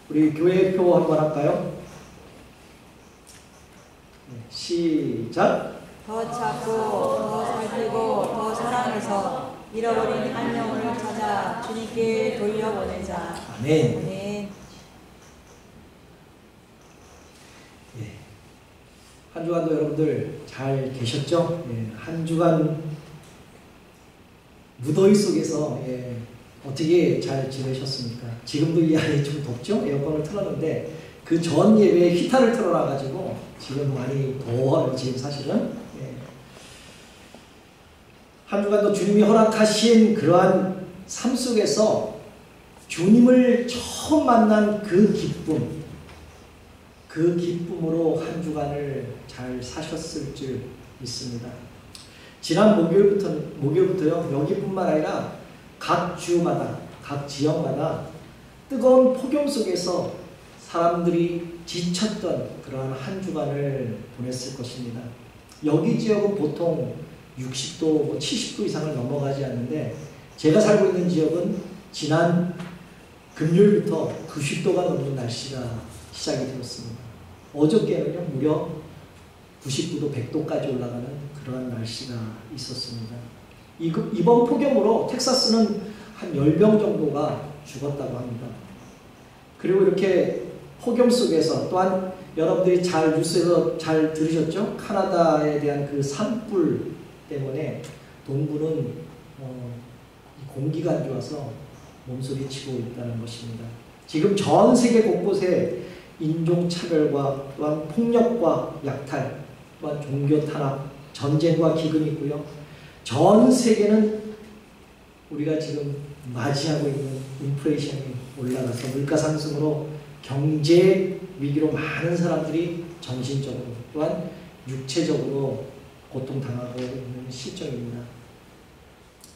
우리 교회표 한번 할까요? 시작. 더 찾고 더 살피고 더 사랑해서 잃어버린 한 영혼을 찾아 주님께 돌려보내자. 아멘. 아멘. 한 주간도 여러분들 잘 계셨죠? 한 주간 무더위 속에서 어떻게 잘 지내셨습니까? 지금도 이 안에 좀 덥죠? 에어컨을 틀었는데 그 전 예배에 히터를 틀어놔가지고 지금 많이 더워요. 지금 사실은 한 주간도 주님이 허락하신 그러한 삶 속에서 주님을 처음 만난 그 기쁨, 그 기쁨으로 한 주간을 잘 사셨을 줄 믿습니다. 지난 목요일부터요, 여기뿐만 아니라 각 주마다, 각 지역마다 뜨거운 폭염 속에서 사람들이 지쳤던 그러한 한 주간을 보냈을 것입니다. 여기 지역은 보통 60도, 70도 이상을 넘어가지 않는데 제가 살고 있는 지역은 지난 금요일부터 90도가 넘는 날씨가 시작이 되었습니다. 어저께는요, 무려 99도, 100도까지 올라가는 그러한 날씨가 있었습니다. 이번 폭염으로 텍사스는 한 10명 정도가 죽었다고 합니다. 그리고 이렇게 폭염 속에서 또한 여러분들이 잘 뉴스에서 잘 들으셨죠? 카나다에 대한 그 산불 때문에 동부는 공기가 안 좋아서 몸소리치고 있다는 것입니다. 지금 전 세계 곳곳에 인종차별과 또한 폭력과 약탈, 또한 종교 탄압, 전쟁과 기근이 있고요. 전 세계는 우리가 지금 맞이하고 있는 인플레이션이 올라가서 물가 상승으로 경제 위기로 많은 사람들이 정신적으로 또한 육체적으로 고통당하고 있는 실정입니다.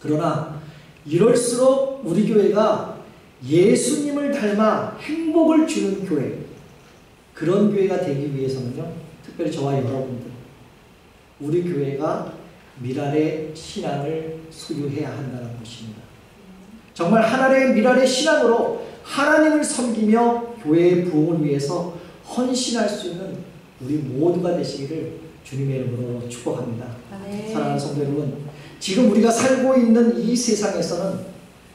그러나 이럴수록 우리 교회가 예수님을 닮아 행복을 주는 교회, 그런 교회가 되기 위해서는요, 특별히 저와 여러분들, 우리 교회가 미랄의 신앙을 소유해야 한다는 것입니다. 정말 하나님의 미랄의 신앙으로 하나님을 섬기며 교회의 부흥을 위해서 헌신할 수 있는 우리 모두가 되시기를 주님의 이름으로 축복합니다. 네. 사랑하는 성도 여러분, 지금 우리가 살고 있는 이 세상에서는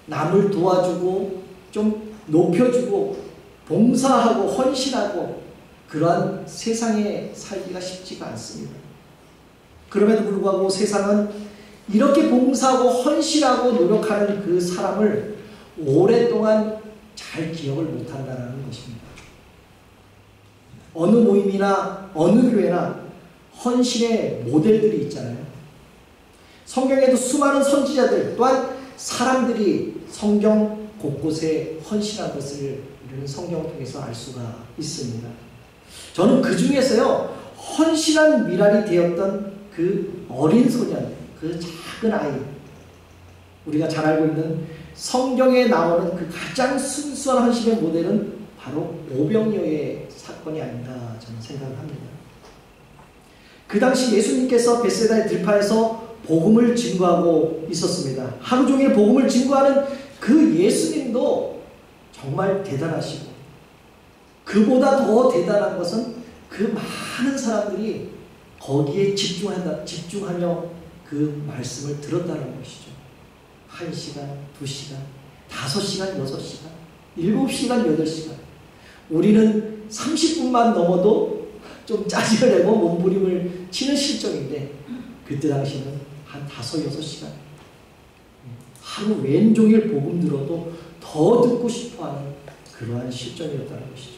남을 도와주고 좀 높여주고 봉사하고 헌신하고 그러한 세상에 살기가 쉽지가 않습니다. 그럼에도 불구하고 세상은 이렇게 봉사하고 헌신하고 노력하는 그 사람을 오랫동안 잘 기억을 못한다는 것입니다. 어느 모임이나 어느 교회나 헌신의 모델들이 있잖아요. 성경에도 수많은 선지자들 또한 사람들이 성경 곳곳에 헌신한 것을 우리는 성경을 통해서 알 수가 있습니다. 저는 그 중에서요, 헌신한 미랄이 되었던 그 어린 소년, 그 작은 아이, 우리가 잘 알고 있는 성경에 나오는 그 가장 순수한 헌신의 모델은 바로 오병이어의 사건이 아닌가 저는 생각을 합니다. 그 당시 예수님께서 벳세다의 들판에서 복음을 증거하고 있었습니다. 하루 종일 복음을 증거하는 그 예수님도 정말 대단하시고, 그보다 더 대단한 것은 그 많은 사람들이 거기에 집중하며 그 말씀을 들었다는 것이죠. 1시간, 2시간, 5시간, 6시간, 7시간, 8시간. 우리는 30분만 넘어도 좀 짜증을 내고 몸부림을 치는 실정인데 그때 당시는 한 5, 6시간. 하루 왼종일 복음 들어도 더 듣고 싶어하는 그러한 실정이었다는 것이죠.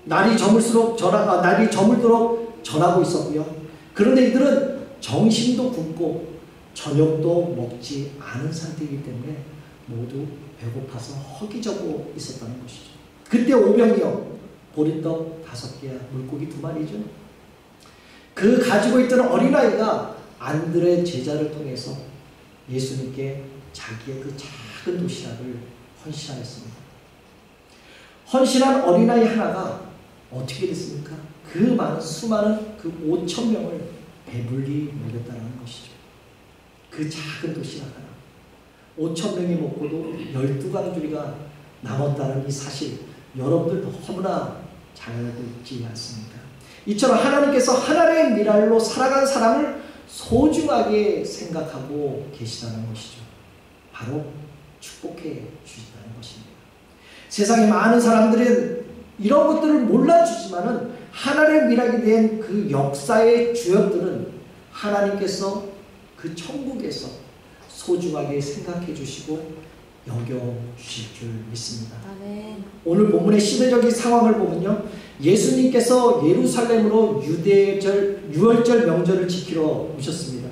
날이 저물도록 전하고 있었고요. 그런데 이들은 정신도 굳고 저녁도 먹지 않은 상태이기 때문에 모두 배고파서 허기져고 있었다는 것이죠. 그때 오병이어, 보리떡 5개야 물고기 2마리죠. 그 가지고 있던 어린아이가 안드레 제자를 통해서 예수님께 자기의 그 작은 도시락을 헌신하였습니다. 헌신한 어린아이 하나가 어떻게 됐습니까? 그 많은 수많은 그 5,000명을 배불리 먹였다는 것이죠. 그 작은 도시락 하나. 5,000명이 먹고도 12강줄이가 남았다는 이 사실, 여러분들 너무나 잘 알고 있지 않습니까? 이처럼 하나님께서 하나님의 미랄로 살아간 사람을 소중하게 생각하고 계시다는 것이죠. 바로 축복해 주신다는 것입니다. 세상에 많은 사람들은 이런 것들을 몰라주지만은 하나님의 미랄이 된 그 역사의 주역들은 하나님께서 그 천국에서 소중하게 생각해 주시고 여겨 주실 줄 믿습니다. 아멘. 오늘 본문의 시대적인 상황을 보면요, 예수님께서 예루살렘으로 유월절 명절을 지키러 오셨습니다.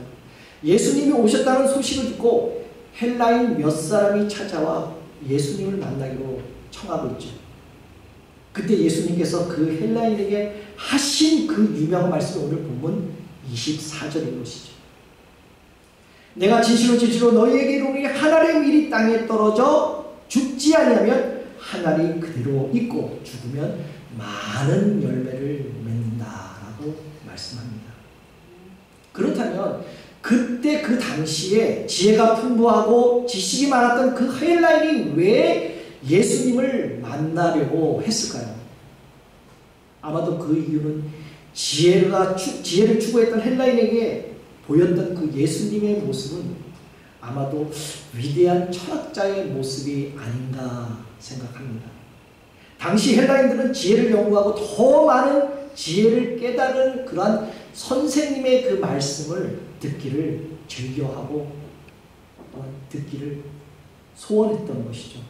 예수님이 오셨다는 소식을 듣고 헬라인 몇 사람이 찾아와 예수님을 만나기로 청하고 있죠. 그때 예수님께서 그 헬라인에게 하신 그 유명한 말씀이 오늘 본문 24절인 것이죠. 내가 진실로 진실로 너희에게 이르노니 한 알의 밀이 땅에 떨어져 죽지 아니하면 한 알이 그대로 있고 죽으면 많은 열매를 맺는다라고 말씀합니다. 그렇다면 그때 그 당시에 지혜가 풍부하고 지식이 많았던 그 헬라인이 왜 예수님을 만나려고 했을까요? 아마도 그 이유는 지혜를 추구했던 헬라인에게 보였던 그 예수님의 모습은 아마도 위대한 철학자의 모습이 아닌가 생각합니다. 당시 헬라인들은 지혜를 연구하고 더 많은 지혜를 깨달은 그러한 선생님의 그 말씀을 듣기를 즐겨하고 듣기를 소원했던 것이죠.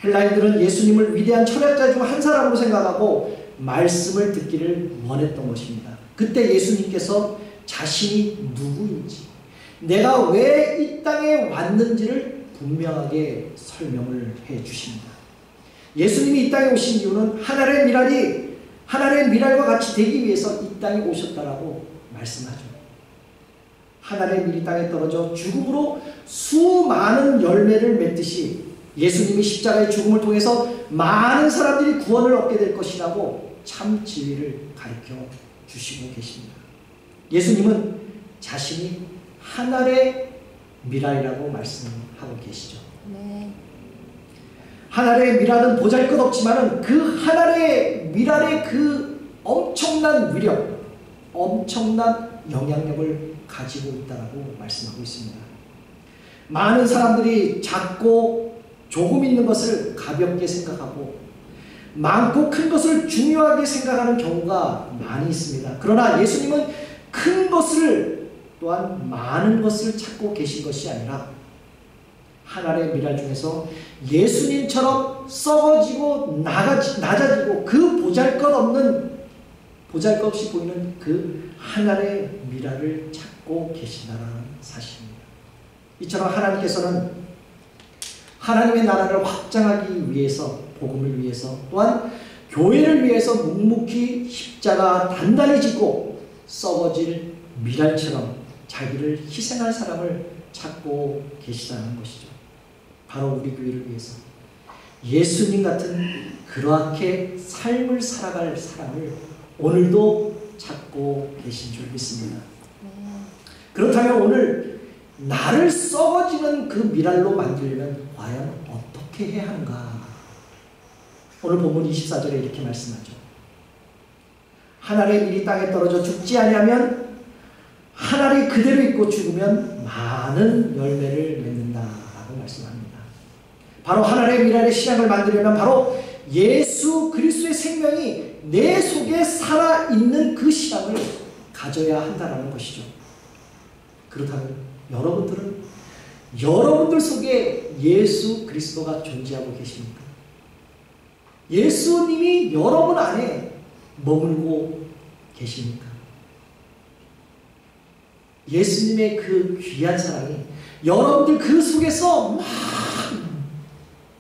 헬라인들은 예수님을 위대한 철학자 중 한 사람으로 생각하고 말씀을 듣기를 원했던 것입니다. 그때 예수님께서 자신이 누구인지, 내가 왜 이 땅에 왔는지를 분명하게 설명을 해 주십니다. 예수님이 이 땅에 오신 이유는 하나님의 미랄과 같이 되기 위해서 이 땅에 오셨다라고 말씀하죠. 하나님의 밀이 땅에 떨어져 죽음으로 수많은 열매를 맺듯이 예수님이 십자가의 죽음을 통해서 많은 사람들이 구원을 얻게 될 것이라고 참 진리를 가르쳐 주시고 계십니다. 예수님은 자신이 하나의 미랄이라고 말씀하고 계시죠. 네. 하나의 미랄은 보잘것없지만 그 하나의 미랄의 그 엄청난 위력, 엄청난 영향력을 가지고 있다고 말씀하고 있습니다. 많은 사람들이 작고 조금 있는 것을 가볍게 생각하고 많고 큰 것을 중요하게 생각하는 경우가 많이 있습니다. 그러나 예수님은 큰 것을 또한 많은 것을 찾고 계신 것이 아니라 하나의 미랄 중에서 예수님처럼 썩어지고 낮아지고 그 보잘것없이 보이는 그 하나의 미랄을 찾고 계시다는 사실입니다. 이처럼 하나님께서는 하나님의 나라를 확장하기 위해서, 복음을 위해서, 또한 교회를 위해서 묵묵히 십자가 단단히 지고 썩어질 미랄처럼 자기를 희생할 사람을 찾고 계시다는 것이죠. 바로 우리 교회를 위해서 예수님 같은 그렇게 삶을 살아갈 사람을 오늘도 찾고 계신 줄 믿습니다. 그렇다면 오늘 나를 썩어지는 그 미랄로 만들려면 과연 어떻게 해야 하는가? 오늘 본문 24절에 이렇게 말씀하죠. 한 알의 밀이 땅에 떨어져 죽지 아니하면 한 알이 그대로 있고 죽으면 많은 열매를 맺는다라고 말씀합니다. 바로 한 알의 미랄의 신앙을 만들려면 바로 예수 그리스도의 생명이 내 속에 살아있는 그 신앙을 가져야 한다는 것이죠. 그렇다면 여러분들 속에 예수 그리스도가 존재하고 계십니까? 예수님이 여러분 안에 머물고 계십니까? 예수님의 그 귀한 사랑이 여러분들 그 속에서 막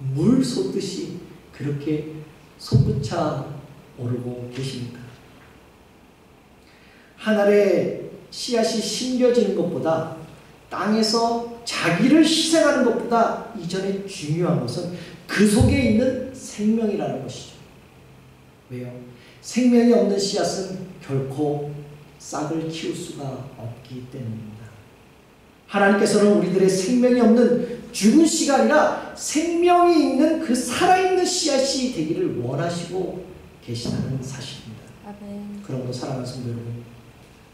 물 솟듯이 그렇게 솟구쳐 오르고 계십니까? 하늘에 씨앗이 심겨지는 것보다 땅에서 자기를 희생하는 것보다 이전에 중요한 것은 그 속에 있는 생명이라는 것이죠. 왜요? 생명이 없는 씨앗은 결코 싹을 키울 수가 없기 때문입니다. 하나님께서는 우리들의 생명이 없는 죽은 씨가 아니라 생명이 있는 그 살아있는 씨앗이 되기를 원하시고 계시다는 사실입니다. 아멘. 그러므로 사랑하는 성도 여러분,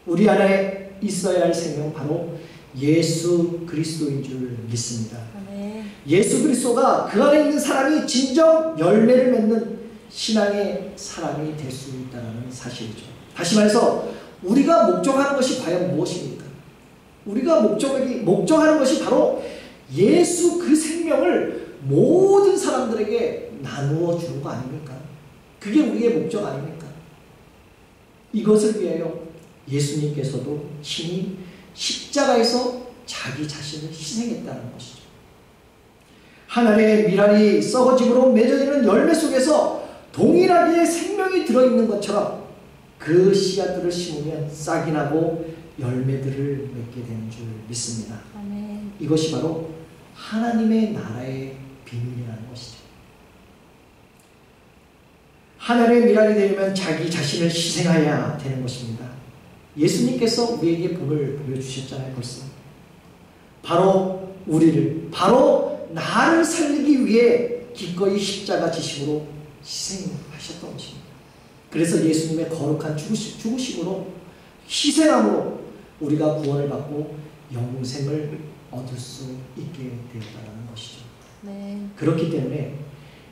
우리 안에 있어야 할 생명은 바로 예수 그리스도인 줄 믿습니다. 아멘. 예수 그리스도가 그 안에 있는 사람이 진정 열매를 맺는 신앙의 사람이 될 수 있다는 사실이죠. 다시 말해서 우리가 목적하는 것이 과연 무엇입니까? 우리가 목적하는 것이 바로 예수 그 생명을 모든 사람들에게 나누어 주는 거 아닙니까? 그게 우리의 목적 아닙니까? 이것을 위하여 예수님께서도 친히 십자가에서 자기 자신을 희생했다는 것이죠. 하늘의 미랄이 썩어짐으로 맺어지는 열매 속에서 동일하게 생명이 들어있는 것처럼 그 씨앗들을 심으면 싹이 나고 열매들을 맺게 되는 줄 믿습니다. 아멘. 이것이 바로 하나님의 나라의 비밀이라는 것이죠. 하늘의 미랄이 되려면 자기 자신을 희생해야 되는 것입니다. 예수님께서 우리에게 복을 보여주셨잖아요. 벌써 바로 우리를, 바로 나를 살리기 위해 기꺼이 십자가 지심으로 희생하셨던 것입니다. 그래서 예수님의 거룩한 죽으심으로 희생함으로 우리가 구원을 받고 영생을 얻을 수 있게 되었다는 것이죠. 네. 그렇기 때문에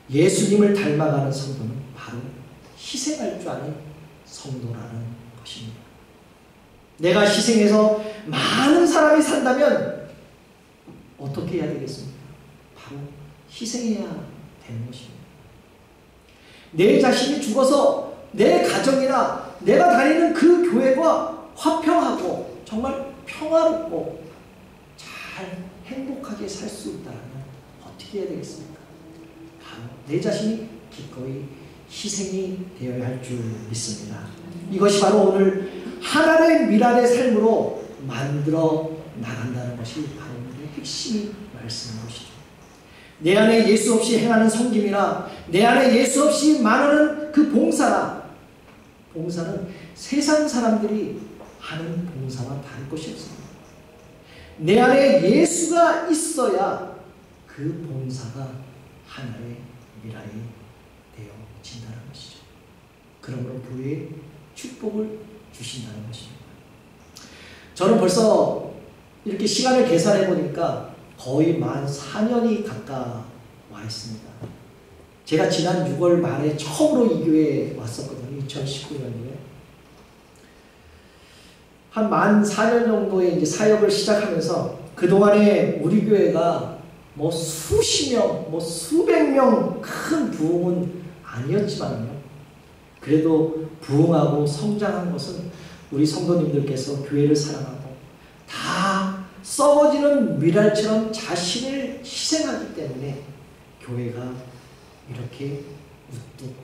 예수님을 닮아가는 성도는 바로 희생할 줄 아는 성도라는 것입니다. 내가 희생해서 많은 사람이 산다면 어떻게 해야 되겠습니까? 바로 희생해야 되는 것입니다. 내 자신이 죽어서 내 가정이나 내가 다니는 그 교회가 화평하고 정말 평화롭고 잘 행복하게 살 수 있다면 어떻게 해야 되겠습니까? 바로 내 자신이 기꺼이 희생이 되어야 할 줄 믿습니다. 이것이 바로 오늘 하나의 미랄의 삶으로 만들어 나간다는 것이 바로 오늘의 핵심 말씀인 것이죠. 내 안에 예수 없이 행하는 섬김이나 내 안에 예수 없이 말하는 그 봉사는 세상 사람들이 하는 봉사와 다를 것이 없습니다. 내 안에 예수가 있어야 그 봉사가 하나의 미랄이 되어진다는 것이죠. 그러므로 교회에 축복을 주신다는 것입니다. 저는 벌써 이렇게 시간을 계산해 보니까 거의 만 4년이 가까워 있습니다. 제가 지난 6월 말에 처음으로 이 교회에 왔었거든요. 2019년도에. 한 만 4년 정도의 이제 사역을 시작하면서 그동안에 우리 교회가 뭐 수십 명, 뭐 수백 명 큰 부흥은 아니었지만요. 그래도 부흥하고 성장한 것은 우리 성도님들께서 교회를 사랑하고 다 썩어지는 미랄처럼 자신을 희생하기 때문에 교회가 이렇게 우뚝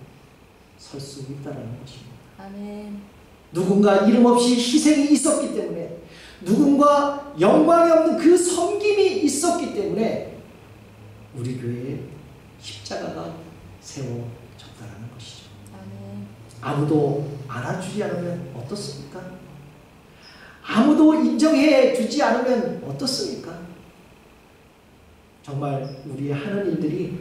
설 수 있다는 것입니다. 아멘. 누군가 이름 없이 희생이 있었기 때문에, 누군가 영광이 없는 그 섬김이 있었기 때문에 우리 교회에 십자가가 세워졌다는 것이죠. 아멘. 아무도 알아주지 않으면 어떻습니까? 아무도 인정해 주지 않으면 어떻습니까? 정말 우리 하는 일들이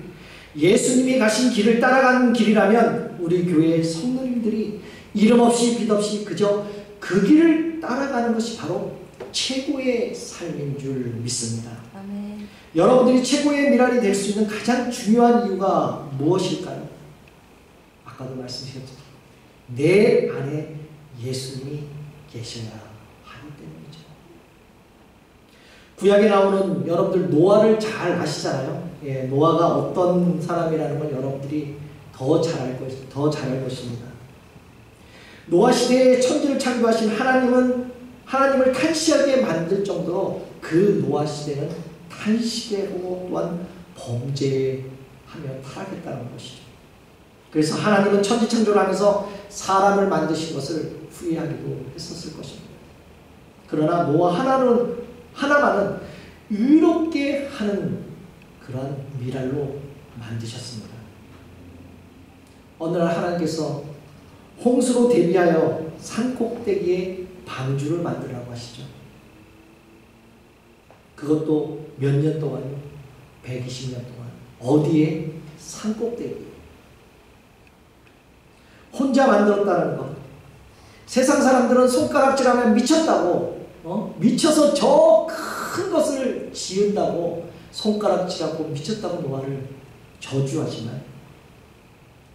예수님이 가신 길을 따라가는 길이라면 우리 교회의 성도님들이 이름 없이 빛 없이 그저 그 길을 따라가는 것이 바로 최고의 삶인 줄 믿습니다. 아멘. 여러분들이 최고의 미랄이 될 수 있는 가장 중요한 이유가 무엇일까요? 아까도 말씀드렸죠. 내 안에 예수님이 계셔야 하기 때문이죠. 구약에 나오는 여러분들 노아를 잘 아시잖아요. 예, 노아가 어떤 사람이라는 건 여러분들이 더 잘 알 것입니다. 노아 시대에 천지를 창조하신 하나님을 탄식하게 만들 정도로 그 노아 시대는 탄식에 오고 또한 범죄하며 타락했다는 것이죠. 그래서 하나님은 천지 창조를 하면서 사람을 만드신 것을 후회하기도 했었을 것입니다. 그러나 노아 하나만은 의롭게 하는 그러한 미랄로 만드셨습니다. 어느 날 하나님께서 홍수로 대비하여 산꼭대기에 방주를 만들라고 하시죠. 그것도 몇 년 동안요? 120년 동안. 어디에? 산꼭대기에. 혼자 만들었다는 것. 세상 사람들은 손가락질하면 미쳤다고, 미쳐서 저 큰 것을 지은다고 손가락질하고 미쳤다고 노아를 저주하지만,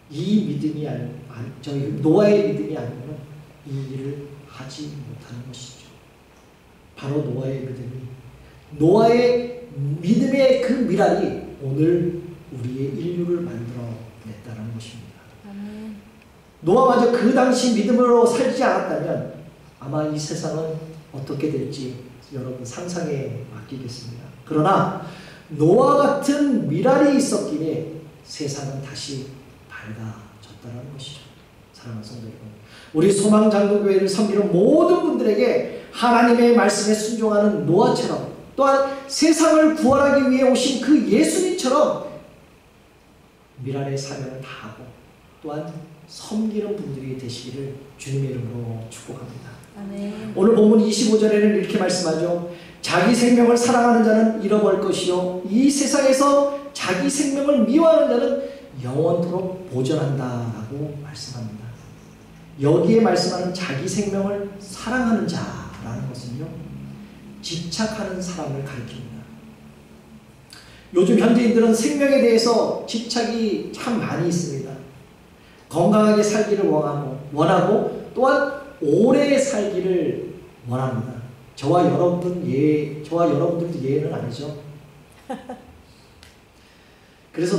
이 믿음이 노아의 믿음이 아니면 이 일을 하지 못하는 것이죠. 바로 노아의 믿음이, 노아의 믿음의 그 미랄이 오늘 우리의 인류를 만들어냈다는 것입니다. 아멘. 노아마저 그 당시 믿음으로 살지 않았다면 아마 이 세상은 어떻게 될지 여러분 상상에 맡기겠습니다. 그러나 노아 같은 미랄이 있었기에 세상은 다시 밝아졌다는 것이죠. 사랑하는 성도 여러분, 우리 소망장로교회를 섬기는 모든 분들에게 하나님의 말씀에 순종하는 노아처럼, 또한 세상을 구원하기 위해 오신 그 예수님처럼 미랄의 사명을 다하고 또한 섬기는 분들이 되시기를 주님의 이름으로 축복합니다. 아멘. 오늘 본문 25절에는 이렇게 말씀하죠. 자기 생명을 사랑하는 자는 잃어버릴 것이요 이 세상에서 자기 생명을 미워하는 자는 영원토록 보존한다라고 말씀합니다. 여기에 말씀하는 자기 생명을 사랑하는 자라는 것은요, 집착하는 사람을 가리킵니다. 요즘 현대인들은 생명에 대해서 집착이 참 많이 있습니다. 건강하게 살기를 원하고 또한 오래 살기를 원합니다. 저와 여러분들도 예는 아니죠. 그래서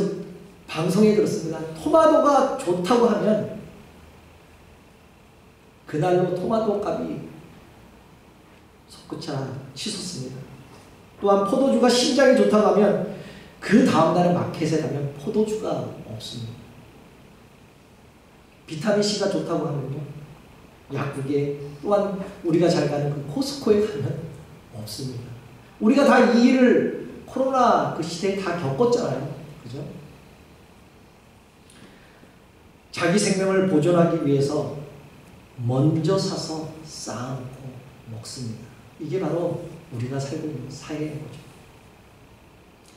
방송에 들었습니다. 토마토가 좋다고 하면 그날로 토마토 값이 솟구쳐 치솟습니다. 또한 포도주가 신장이 좋다고 하면 그 다음날에 마켓에 가면 포도주가 없습니다. 비타민C가 좋다고 하면요, 약국에, 또한 우리가 잘 가는 그 코스코에 가면 없습니다. 우리가 다 이 일을 코로나 그 시대에 다 겪었잖아요. 그죠? 자기 생명을 보존하기 위해서 먼저 사서 쌓아놓고 먹습니다. 이게 바로 우리가 살고 있는 사회인 거죠.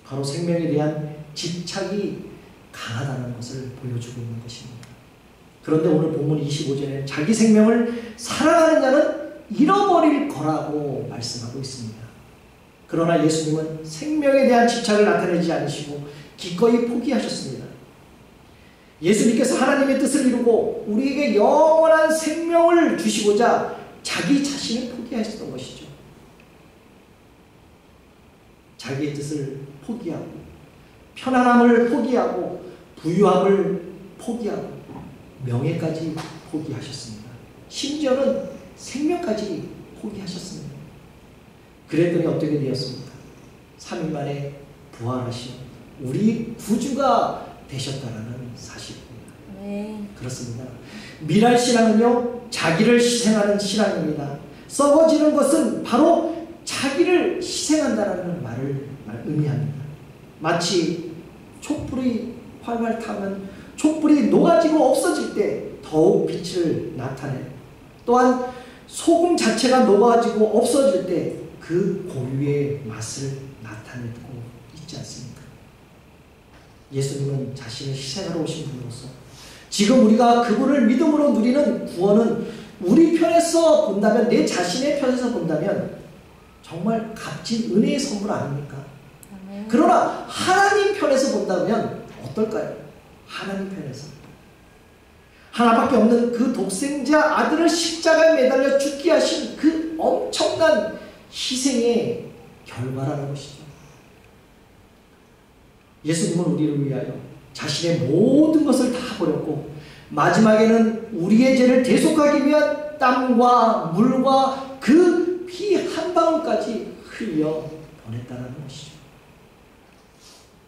바로 생명에 대한 집착이 강하다는 것을 보여주고 있는 것입니다. 그런데 오늘 본문 25절에 자기 생명을 사랑하는 자는 잃어버릴 거라고 말씀하고 있습니다. 그러나 예수님은 생명에 대한 집착을 나타내지 않으시고 기꺼이 포기하셨습니다. 예수님께서 하나님의 뜻을 이루고 우리에게 영원한 생명을 주시고자 자기 자신을 포기하셨던 것이죠. 자기의 뜻을 포기하고 편안함을 포기하고 부유함을 포기하고 명예까지 포기하셨습니다. 심지어는 생명까지 포기하셨습니다. 그랬더니 어떻게 되었습니까? 3일 만에 부활하시어 우리 구주가 되셨다는 사실입니다. 네. 그렇습니다. 미랄 신앙은요, 자기를 희생하는 신앙입니다. 썩어지는 것은 바로 자기를 희생한다는 말을 의미합니다. 마치 촛불이 활활 타면 촛불이 녹아지고 없어질 때 더욱 빛을 나타내, 또한 소금 자체가 녹아지고 없어질 때 그 고유의 맛을 나타내고 있지 않습니까? 예수님은 자신을 희생하러 오신 분으로서 지금 우리가 그분을 믿음으로 누리는 구원은 우리 편에서 본다면, 내 자신의 편에서 본다면 정말 값진 은혜의 선물 아닙니까? 그러나 하나님 편에서 본다면 어떨까요? 하나님 편에서 하나밖에 없는 그 독생자 아들을 십자가에 매달려 죽게 하신 그 엄청난 희생의 결과라는 것이죠. 예수님은 우리를 위하여 자신의 모든 것을 다 버렸고 마지막에는 우리의 죄를 대속하기 위한 땀과 물과 그 피 한 방울까지 흘려 보냈다는 것이죠.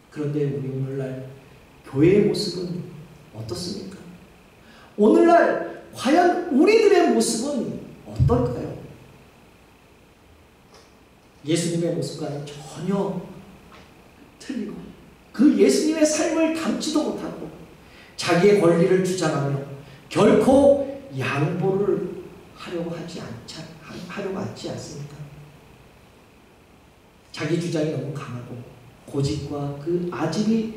그런데 우리 오늘날 교회의 모습은 어떻습니까? 오늘날 과연 우리들의 모습은 어떨까요? 예수님의 모습과는 전혀 틀리고 그 예수님의 삶을 담지도 못하고 자기의 권리를 주장하며 결코 양보를 하려고 하지 않지 않습니까? 자기 주장이 너무 강하고 고집과 그 아집이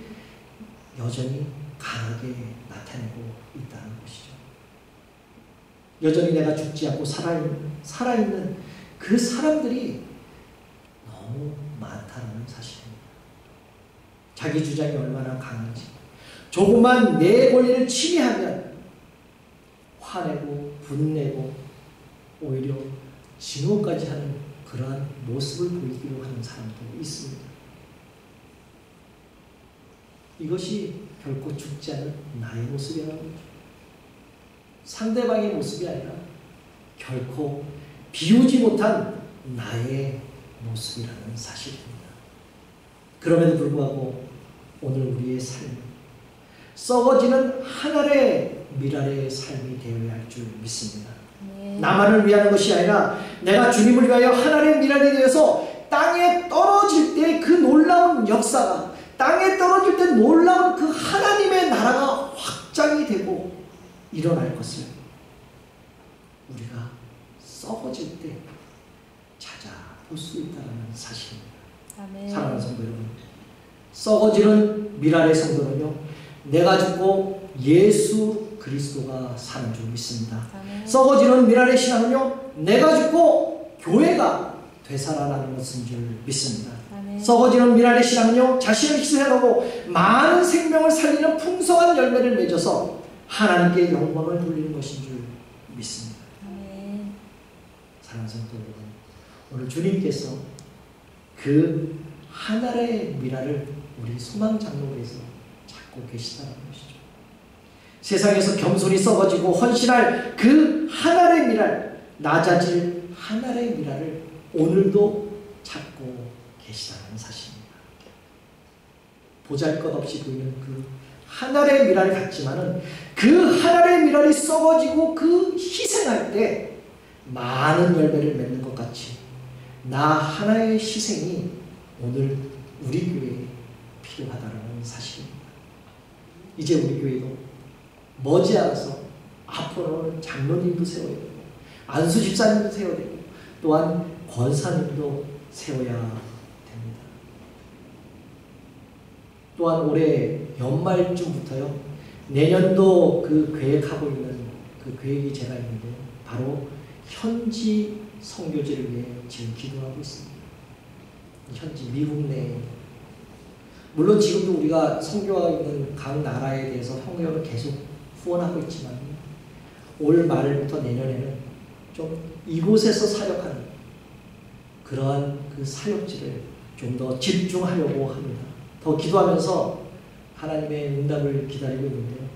여전히 강하게 나타내고 있다는 것이죠. 여전히 내가 죽지 않고 살아있는 그 사람들이 너무 많다는 사실입니다. 자기 주장이 얼마나 강한지, 조금만 내 권리를 침해하면 화내고 분내고 오히려 증오까지 하는 그러한 모습을 보이기로 하는 사람도 있습니다. 이것이 결코 죽지 않은 나의 모습이라는 거죠. 상대방의 모습이 아니라 결코 비우지 못한 나의 모습이라는 사실입니다. 그럼에도 불구하고 오늘 우리의 삶은 썩어지는 한 알의 밀알의 삶이 되어야 할 줄 믿습니다. 나만을 위하는 것이 아니라 내가 주님을 위하여 한 알의 밀알이 되어서 땅에 떨어질 때 그 놀라운 역사가, 땅에 떨어질 때 놀라운 그 하나님의 나라가 확장이 되고 일어날 것을 우리가 썩어질 때 찾아볼 수 있다는 사실입니다. 아멘. 사랑하는 성도 여러분, 썩어지는 밀알의 성도는요, 내가 죽고 예수 그리스도가 사는 줄 믿습니다. 아멘. 썩어지는 밀알의 신앙은요, 내가 죽고 교회가 되살아나는 것인 줄 믿습니다. 아멘. 썩어지는 밀알의 신앙은요, 자신을 희생하고 많은 생명을 살리는 풍성한 열매를 맺어서 하나님께 영광을 돌리는 것인 줄 믿습니다. 아멘. 사랑하는 성도 여러분, 오늘 주님께서 그 하나의 밀알을 우리 소망장로에서 찾고 계시다는 것이죠. 세상에서 겸손히 썩어지고 헌신할 그 하나의 밀알, 낮아질 하나의 밀알을 오늘도 찾고 계시다는 사실입니다. 보잘것없이 보이는 그 하나의 밀알 같지만은 그 하나의 밀알이 썩어지고 그 희생할 때 많은 열매를 맺는 것 같이 나 하나의 희생이 오늘 우리 교회에 필요하다는 사실입니다. 이제 우리 교회도 머지않아서 앞으로는 장로님도 세워야 되고 안수 집사님도 세워야 되고 또한 권사님도 세워야 됩니다. 또한 올해 연말쯤부터요, 내년도 그 계획하고 있는 그 계획이 제가 있는데 바로 현지 선교지를 위해 지금 기도하고 있습니다. 현지 미국 내에, 물론 지금도 우리가 선교하고 있는 각 나라에 대해서 헌금을 계속 후원하고 있지만 올 말부터 내년에는 좀 이곳에서 사역하는 그러한 그 사역지를 좀 더 집중하려고 합니다. 더 기도하면서 하나님의 응답을 기다리고 있는데요,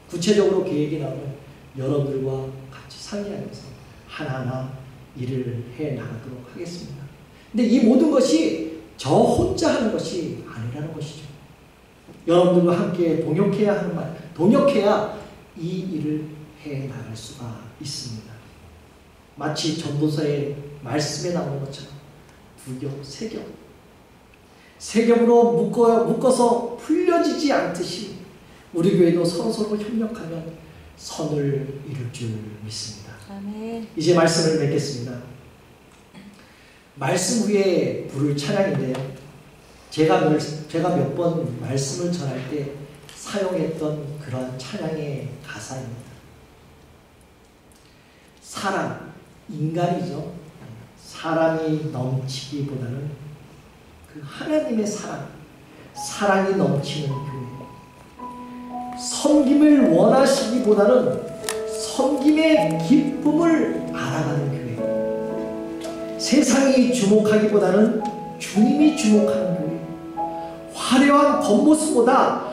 구체적으로 계획이 나오면 여러분들과 같이 상의하면서 하나하나 일을 해 나가도록 하겠습니다. 근데 이 모든 것이 저 혼자 하는 것이 아니라는 것이죠. 여러분들과 함께 동역해야 하는 말, 동역해야 이 일을 해 나갈 수가 있습니다. 마치 전도서의 말씀에 나오는 것처럼 부격, 세겹으로 묶어서 풀려지지 않듯이 우리 교회도 서로서로 협력하면 선을 이룰 줄 믿습니다. 아멘. 이제 말씀을 맺겠습니다. 말씀 후에 부를 찬양인데요, 제가 몇 번 말씀을 전할 때 사용했던 그런 찬양의 가사입니다. 사람, 인간이죠. 사람이 넘치기보다는 그 하나님의 사랑이 넘치는 교회, 섬김을 원하시기보다는 섬김의 기쁨을 알아가는 교회, 세상이 주목하기보다는 주님이 주목하는 교회, 화려한 겉모습보다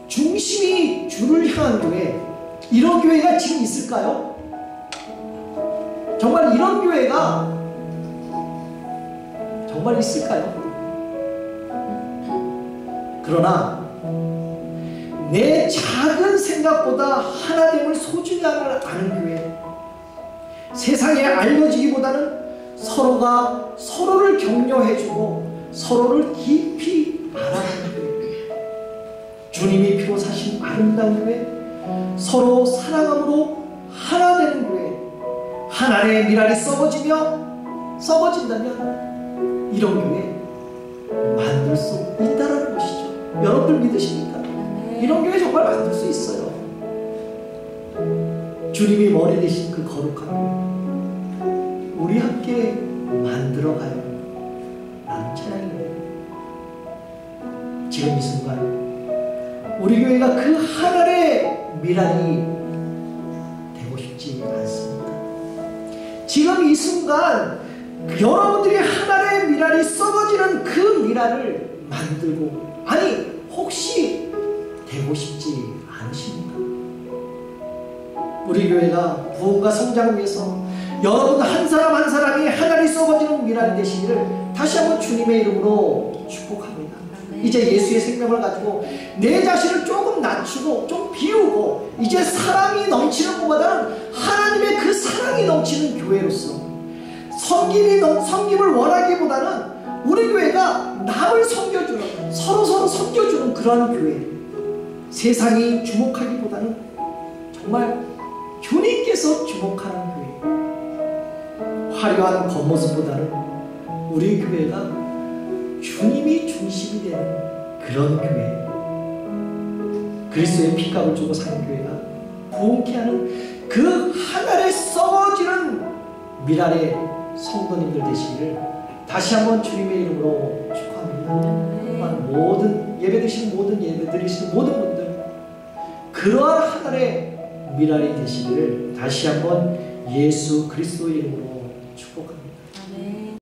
중심이 주를 향한 교회, 이런 교회가 지금 있을까요? 정말 이런 교회가 정말 있을까요? 그러나 내 작은 생각보다 하나님을 소중히 아는 교회, 세상에 알려지기보다는 서로가 서로를 격려해주고 서로를 깊이 알아가는 교회, 주님이 피로 사신 아름다운 교회, 서로 사랑함으로 하나 되는 교회, 하나님의 밀알이 썩어진다면 이런 교회 만들 수 있다는 것이죠. 여러분들 믿으십니까? 이런 교회 정말 만들 수 있어요. 주님이 머리 되신 그 거룩한 교회 우리 함께 만들어가요 라는 찬양이에요. 지금 이 순간 우리 교회가 그 하늘의 미랄이 되고 싶지 않습니까? 지금 이 순간 여러분들이 하늘의 미랄이 썩어지는 그 미랄을 만들고, 아니 혹시 되고 싶지 않으십니까? 우리 교회가 부흥과 성장을 위해서 여러분 한 사람 한 사람이 하늘이 썩어지는 미랄이 되시기를 다시 한번 주님의 이름으로 축복합니다. 이제 예수의 생명을 가지고 내 자신을 조금 낮추고 좀 비우고 이제 사랑이 넘치는 것보다는 하나님의 그 사랑이 넘치는 교회로서 섬김을 원하기보다는 우리 교회가 남을 섬겨주는, 서로 섬겨주는 그러한 교회, 세상이 주목하기보다는 정말 주님께서 주목하는 교회, 화려한 겉모습보다는 우리 교회가 주님이 중심이 되는 그런 교회, 그리스도의 피값을 주고 사는 교회가 부흥케 하는 그 하늘에 썩어지는 미랄의 성도님들 되시기를 다시 한번 주님의 이름으로 축하합니다. 정말 모든 예배드리시는 모든 분들 그러한 하늘의 미랄이 되시기를 다시 한번 예수 그리스도의 이름으로 축복합니다.